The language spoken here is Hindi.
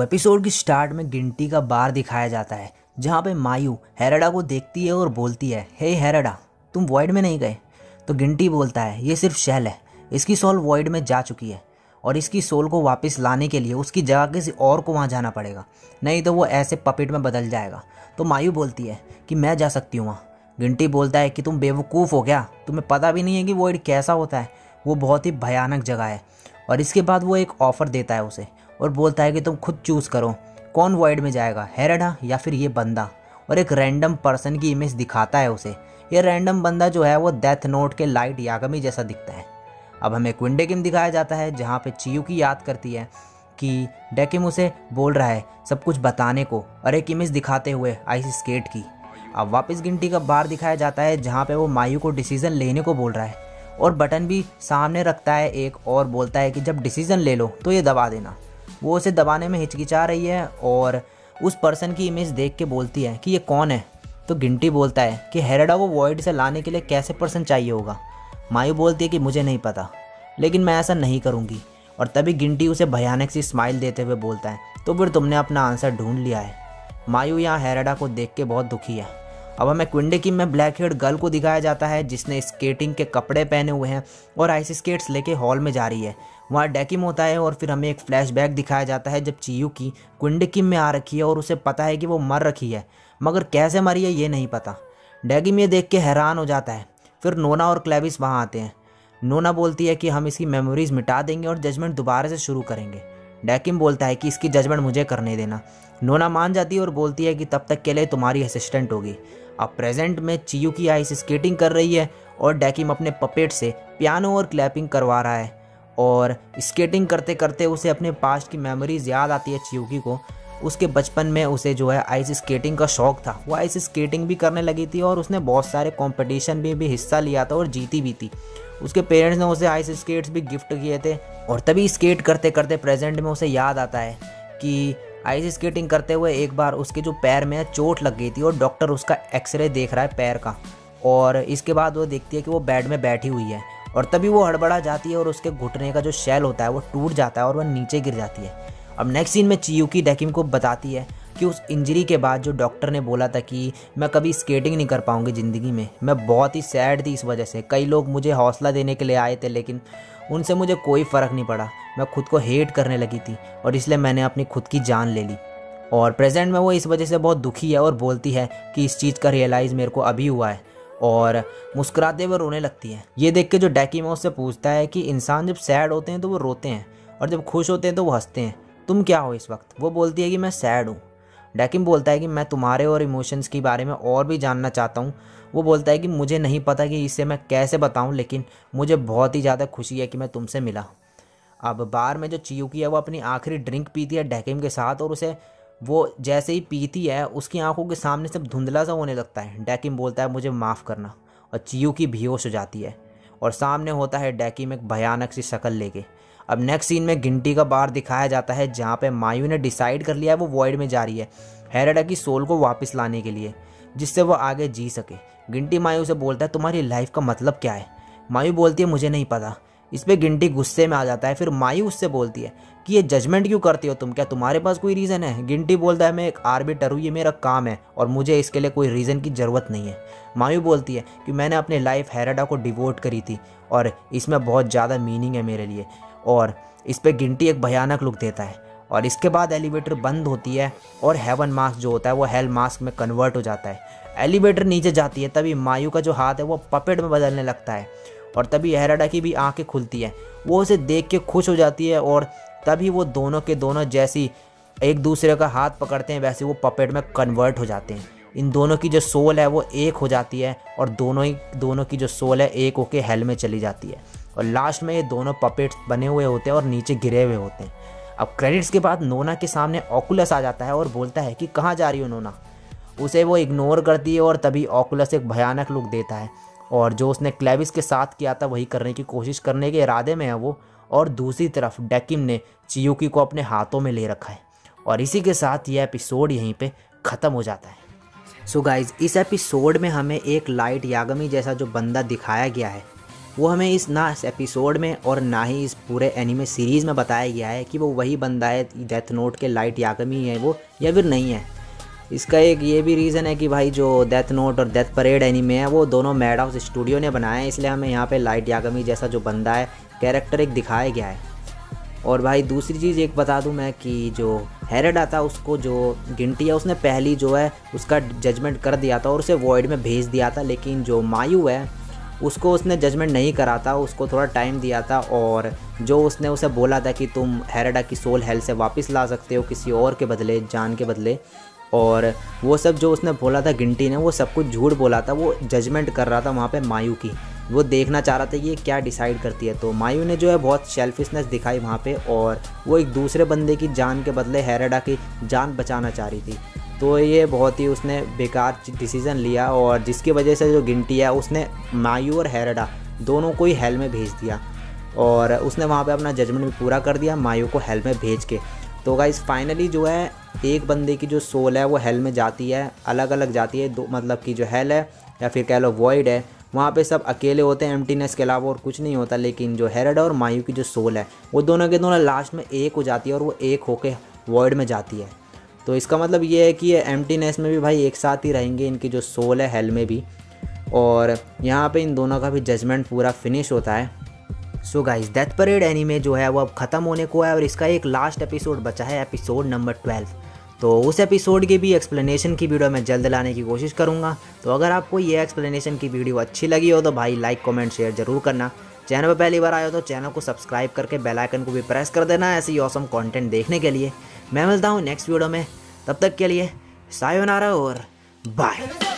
एपिसोड की स्टार्ट में गिनती का बार दिखाया जाता है जहाँ पे मायू हेरेडा को देखती है और बोलती है, हे हेरेडा, तुम वॉइड में नहीं गए? तो गिनती बोलता है, ये सिर्फ शेल है, इसकी सोल वॉइड में जा चुकी है और इसकी सोल को वापस लाने के लिए उसकी जगह किसी और को वहाँ जाना पड़ेगा, नहीं तो वो ऐसे पपेट में बदल जाएगा। तो मायू बोलती है कि मैं जा सकती हूँ वहाँ। गिनती बोलता है कि तुम बेवकूफ़ हो क्या, तुम्हें पता भी नहीं है कि वॉइड कैसा होता है, वो बहुत ही भयानक जगह है। और इसके बाद वो एक ऑफ़र देता है उसे और बोलता है कि तुम खुद चूज़ करो कौन वॉइड में जाएगा, हेरेडा या फिर ये बंदा। और एक रैंडम पर्सन की इमेज दिखाता है उसे। ये रैंडम बंदा जो है वो डेथ नोट के लाइट यागमी जैसा दिखता है। अब हमें क्विंडे किम दिखाया जाता है जहाँ पे चियुकी याद करती है कि डेकिम उसे बोल रहा है सब कुछ बताने को, और एक इमेज दिखाते हुए आइस स्केट की। अब वापस गिनती का बार दिखाया जाता है जहाँ पे वो मायू को डिसीज़न लेने को बोल रहा है और बटन भी सामने रखता है एक, और बोलता है कि जब डिसीज़न ले लो तो ये दबा देना। वो उसे दबाने में हिचकिचा रही है और उस पर्सन की इमेज देख के बोलती है कि ये कौन है। तो गिनती बोलता है कि हेरेडा को वॉइड से लाने के लिए कैसे पर्सन चाहिए होगा। मायू बोलती है कि मुझे नहीं पता, लेकिन मैं ऐसा नहीं करूँगी। और तभी गिनती उसे भयानक सी स्माइल देते हुए बोलता है, तो फिर तुमने अपना आंसर ढूंढ लिया है। मायू यहाँ हेरेडा को देख के बहुत दुखी है। अब हमें क्विंडे किम में ब्लैक हेड गर्ल को दिखाया जाता है जिसने स्केटिंग के कपड़े पहने हुए हैं और आइस स्केट्स लेके हॉल में जा रही है। वहाँ डेकिम होता है और फिर हमें एक फ्लैशबैक दिखाया जाता है जब चियुकी क्विंडे किम में आ रखी है और उसे पता है कि वो मर रखी है, मगर कैसे मरी है ये नहीं पता। डेकिम ये देख के हैरान हो जाता है। फिर नोना और क्लेविस वहाँ आते हैं। नोना बोलती है कि हम इसकी मेमोरीज मिटा देंगे और जजमेंट दोबारा से शुरू करेंगे। डेकिम बोलता है कि इसकी जजमेंट मुझे करने देना। नोना मान जाती है और बोलती है कि तब तक के लिए तुम्हारी असिस्टेंट होगी। अब प्रेजेंट में चियुकी आइस स्केटिंग कर रही है और डेकिम अपने पपेट से पियानो और क्लैपिंग करवा रहा है। और स्केटिंग करते करते उसे अपने पास्ट की मेमोरीज याद आती है चियुकी को। उसके बचपन में उसे जो है आइस स्केटिंग का शौक़ था, वो आइस स्केटिंग भी करने लगी थी और उसने बहुत सारे कंपटीशन में भी हिस्सा लिया था और जीती भी थी। उसके पेरेंट्स ने उसे आइस स्केट्स भी गिफ्ट किए थे। और तभी स्केट करते करते प्रेजेंट में उसे याद आता है कि आइस स्केटिंग करते हुए एक बार उसके जो पैर में चोट लग गई थी और डॉक्टर उसका एक्सरे देख रहा है पैर का। और इसके बाद वो देखती है कि वो बेड में बैठी हुई है और तभी वो हड़बड़ा जाती है और उसके घुटने का जो शेल होता है वो टूट जाता है और वह नीचे गिर जाती है। अब नेक्स्ट सीन में चियुकी डेकिम को बताती है कि उस इंजरी के बाद जो डॉक्टर ने बोला था कि मैं कभी स्केटिंग नहीं कर पाऊंगी ज़िंदगी में, मैं बहुत ही सैड थी इस वजह से। कई लोग मुझे हौसला देने के लिए आए थे लेकिन उनसे मुझे कोई फ़र्क नहीं पड़ा, मैं खुद को हेट करने लगी थी और इसलिए मैंने अपनी खुद की जान ले ली। और प्रेजेंट में वो इस वजह से बहुत दुखी है और बोलती है कि इस चीज़ का रियलाइज़ मेरे को अभी हुआ है, और मुस्कुराते हुए रोने लगती है। ये देख के जो डेकिम उससे पूछता है कि इंसान जब सैड होते हैं तो वो रोते हैं और जब खुश होते हैं तो वो हंसते हैं, तुम क्या हो इस वक्त? वो बोलती है कि मैं सैड हूँ। डेकिम बोलता है कि मैं तुम्हारे और इमोशंस के बारे में और भी जानना चाहता हूँ। वो बोलता है कि मुझे नहीं पता कि इसे मैं कैसे बताऊँ, लेकिन मुझे बहुत ही ज़्यादा खुशी है कि मैं तुमसे मिला। अब बार में जो चियुकी है वो अपनी आखिरी ड्रिंक पीती है डेकिम के साथ और उसे वो जैसे ही पीती है उसकी आंखों के सामने सब धुंधला सा होने लगता है। डेकिम बोलता है मुझे माफ़ करना, और चियुकी बेहोश हो जाती है और सामने होता है डेकिम एक भयानक सी शक्ल लेके। अब नेक्स्ट सीन में गिनती का बार दिखाया जाता है जहाँ पे मायू ने डिसाइड कर लिया है वो वॉइड में जा रही है हेरेडा की सोल को वापस लाने के लिए, जिससे वो आगे जी सके। गिनती मायू से बोलता है तुम्हारी लाइफ का मतलब क्या है? मायू बोलती है मुझे नहीं पता। इस पर गिनती गुस्से में आ जाता है। फिर मायू उससे बोलती है कि ये जजमेंट क्यों करती हो तुम, क्या तुम्हारे पास कोई रीज़न है? गिनती बोलता है मैं एक आर्बिटर हूँ, ये मेरा काम है और मुझे इसके लिए कोई रीज़न की ज़रूरत नहीं है। मायू बोलती है कि मैंने अपनी लाइफ हेरेडा को डिवोट करी थी और इसमें बहुत ज़्यादा मीनिंग है मेरे लिए। और इस पर गिनती एक भयानक लुक देता है और इसके बाद एलिवेटर बंद होती है और हेवन मास्क जो होता है वो हेल मास्क में कन्वर्ट हो जाता है। एलिवेटर नीचे जाती है, तभी मायू का जो हाथ है वो पपेट में बदलने लगता है और तभी हेरेडा की भी आंखें खुलती हैं। वो उसे देख के खुश हो जाती है और तभी वो दोनों के दोनों जैसी एक दूसरे का हाथ पकड़ते हैं वैसे वो पपेट में कन्वर्ट हो जाते हैं। इन दोनों की जो सोल है वो एक हो जाती है और दोनों की जो सोल है एक होके हेल में चली जाती है और लास्ट में ये दोनों पपेट्स बने हुए होते हैं और नीचे गिरे हुए होते हैं। अब क्रेडिट्स के बाद नोना के सामने ऑकुलस आ जाता है और बोलता है कि कहाँ जा रही हो नोना। उसे वो इग्नोर करती है और तभी ऑकुलस एक भयानक लुक देता है और जो उसने क्लेविस के साथ किया था वही करने की कोशिश करने के इरादे में है वो। और दूसरी तरफ डेकिम ने चियुकी को अपने हाथों में ले रखा है और इसी के साथ ये एपिसोड यहीं पे ख़त्म हो जाता है। सो गाइज़, इस एपिसोड में हमें एक लाइट यागमी जैसा जो बंदा दिखाया गया है वो हमें इस एपिसोड में और ना ही इस पूरे एनिमे सीरीज़ में बताया गया है कि वो वही बंदा है, डेथ नोट के लाइट यागमी है वो या फिर नहीं है। इसका एक ये भी रीज़न है कि भाई जो डेथ नोट और डेथ परेड एनीमे है वो दोनों मैडहाउस स्टूडियो ने बनाया है, इसलिए हमें यहाँ पे लाइट यागमी जैसा जो बंदा है कैरेक्टर एक दिखाया गया है। और भाई दूसरी चीज़ एक बता दूं मैं कि जो हेरेडा था उसको जो गिनटी है उसने पहली जो है उसका जजमेंट कर दिया था और उसे वॉइड में भेज दिया था, लेकिन जो मायू है उसको उसने जजमेंट नहीं करा था, उसको थोड़ा टाइम दिया था। और जो उसने उसे बोला था कि तुम हेरेडा की सोल हेल से वापस ला सकते हो किसी और के बदले, जान के बदले, और वो सब जो उसने बोला था गिनटी ने वो सब कुछ झूठ बोला था। वो जजमेंट कर रहा था वहाँ पे मायू की, वो देखना चाह रहा था कि ये क्या डिसाइड करती है। तो मायू ने जो है बहुत सेल्फिशनेस दिखाई वहाँ पे और वो एक दूसरे बंदे की जान के बदले हेरेडा की जान बचाना चाह रही थी। तो ये बहुत ही उसने बेकार डिसीज़न लिया और जिसकी वजह से जो गिनटी है उसने मायू और हेरेडा दोनों को ही हेल में भेज दिया और उसने वहाँ पे अपना जजमेंट भी पूरा कर दिया मायू को हेल में भेज के। तो गाइस फाइनली जो है एक बंदे की जो सोल है वो हेल में जाती है, अलग अलग जाती है, दो मतलब कि जो हेल है या फिर कह लो वॉइड है वहाँ पे सब अकेले होते हैं, एम्प्टीनेस के अलावा और कुछ नहीं होता। लेकिन जो हेरेडा और मायू की जो सोल है वो दोनों के दोनों लास्ट में एक हो जाती है और वो एक होके वॉइड में जाती है। तो इसका मतलब ये है कि ये एम्प्टीनेस में भी भाई एक साथ ही रहेंगे, इनकी जो सोल है हेल में भी, और यहाँ पे इन दोनों का भी जजमेंट पूरा फिनिश होता है। So guys, death parade anime जो है वो अब ख़त्म होने को है और इसका एक लास्ट एपिसोड बचा है, एपिसोड नंबर 12। तो उस एपिसोड के भी एक्सप्लेनेशन की वीडियो मैं जल्द लाने की कोशिश करूँगा। तो अगर आपको ये एक्सप्लेनेशन की वीडियो अच्छी लगी हो तो भाई लाइक कमेंट शेयर ज़रूर करना। चैनल पर पहली बार आए हो तो चैनल को सब्सक्राइब करके बेल आइकन को भी प्रेस कर देना ऐसे ही ऑसम कंटेंट देखने के लिए। मैं मिलता हूँ नेक्स्ट वीडियो में, तब तक के लिए सायोनारा और बाय।